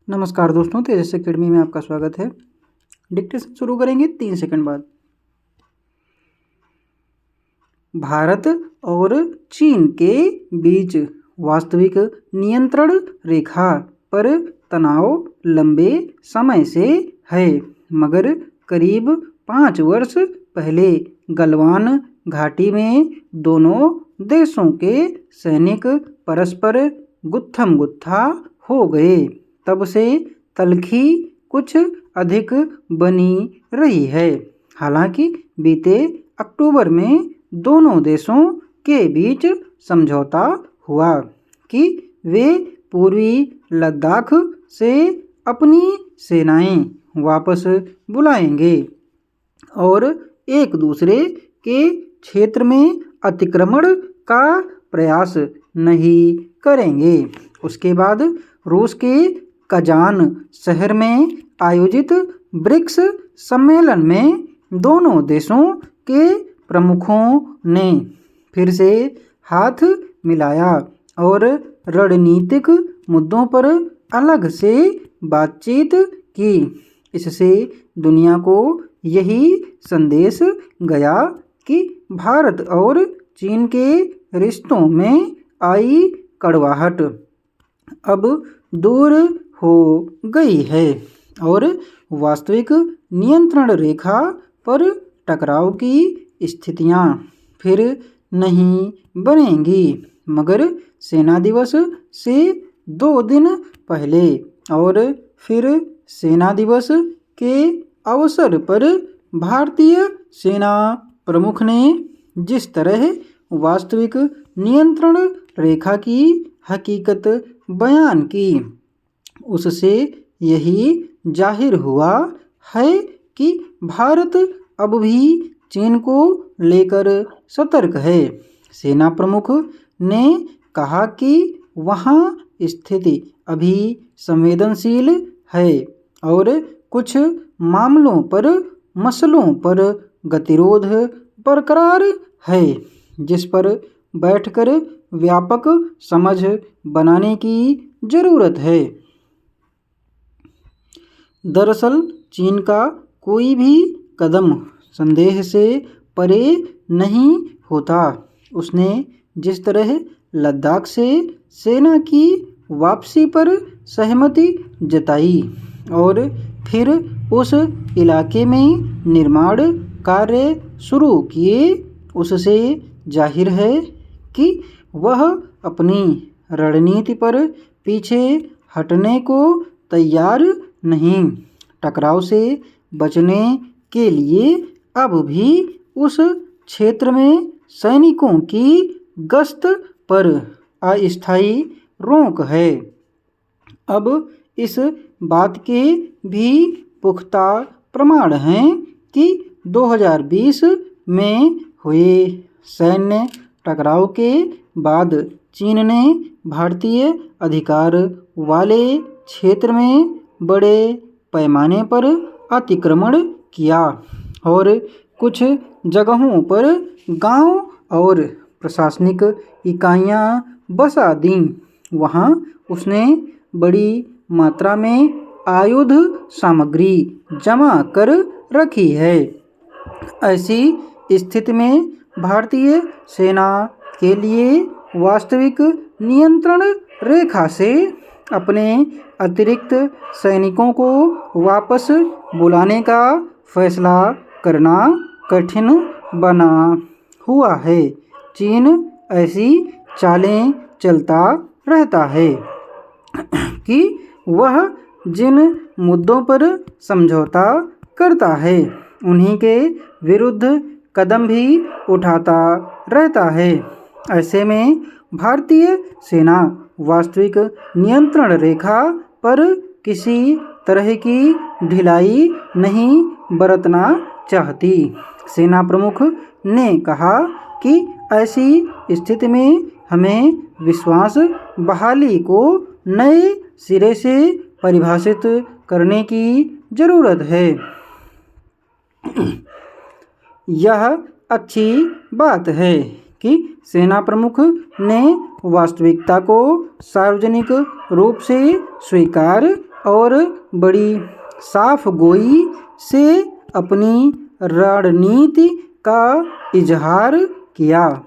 नमस्कार दोस्तों, तेजस एकेडमी में आपका स्वागत है। डिक्टेशन शुरू करेंगे 3 सेकंड बाद। भारत और चीन के बीच वास्तविक नियंत्रण रेखा पर तनाव लंबे समय से है, मगर करीब 5 वर्ष पहले गलवान घाटी में दोनों देशों के सैनिक परस्पर गुत्थम-गुत्था हो गए। तब से तल्खी कुछ अधिक बनी रही है। हालांकि बीते अक्टूबर में दोनों देशों के बीच समझौता हुआ कि वे पूर्वी लद्दाख से अपनी सेनाएं वापस बुलाएंगे और एक दूसरे के क्षेत्र में अतिक्रमण का प्रयास नहीं करेंगे। उसके बाद रूस के कजान शहर में आयोजित ब्रिक्स सम्मेलन में दोनों देशों के प्रमुखों ने फिर से हाथ मिलाया और रणनीतिक मुद्दों पर अलग से बातचीत की। इससे दुनिया को यही संदेश गया कि भारत और चीन के रिश्तों में आई कड़वाहट अब दूर हो गई है और वास्तविक नियंत्रण रेखा पर टकराव की स्थितियां फिर नहीं बनेंगी। मगर सेना दिवस से 2 दिन पहले और फिर सेना दिवस के अवसर पर भारतीय सेना प्रमुख ने जिस तरह वास्तविक नियंत्रण रेखा की हकीकत बयान की, उससे यही जाहिर हुआ है कि भारत अब भी चीन को लेकर सतर्क है। सेना प्रमुख ने कहा कि वहां स्थिति अभी संवेदनशील है और कुछ मसलों पर गतिरोध बरकरार है, जिस पर बैठकर व्यापक समझ बनाने की जरूरत है। दरअसल चीन का कोई भी कदम संदेह से परे नहीं होता। उसने जिस तरह लद्दाख से सेना की वापसी पर सहमति जताई और फिर उस इलाके में निर्माण कार्य शुरू किए, उससे जाहिर है कि वह अपनी रणनीति पर पीछे हटने को तैयार नहीं। टकराव से बचने के लिए अब भी उस क्षेत्र में सैनिकों की गश्त पर अस्थायी रोक है। अब इस बात के भी पुख्ता प्रमाण हैं कि 2020 में हुए सैन्य टकराव के बाद चीन ने भारतीय अधिकार वाले क्षेत्र में बड़े पैमाने पर अतिक्रमण किया और कुछ जगहों पर गांव और प्रशासनिक इकाइयां बसा दीं। वहां उसने बड़ी मात्रा में आयुध सामग्री जमा कर रखी है। ऐसी स्थिति में भारतीय सेना के लिए वास्तविक नियंत्रण रेखा से अपने अतिरिक्त सैनिकों को वापस बुलाने का फैसला करना कठिन बना हुआ है। चीन ऐसी चालें चलता रहता है कि वह जिन मुद्दों पर समझौता करता है उन्हीं के विरुद्ध कदम भी उठाता रहता है। ऐसे में भारतीय सेना वास्तविक नियंत्रण रेखा पर किसी तरह की ढिलाई नहीं बरतना चाहती। सेना प्रमुख ने कहा कि ऐसी स्थिति में हमें विश्वास बहाली को नए सिरे से परिभाषित करने की जरूरत है। यह अच्छी बात है कि सेना प्रमुख ने वास्तविकता को सार्वजनिक रूप से स्वीकार और बड़ी साफ गोई से अपनी रणनीति का इजहार किया।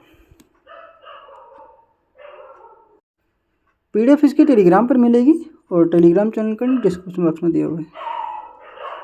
PDF इसकी टेलीग्राम पर मिलेगी और टेलीग्राम चैनल का डिस्क्रिप्शन बॉक्स में दिया हुआ है।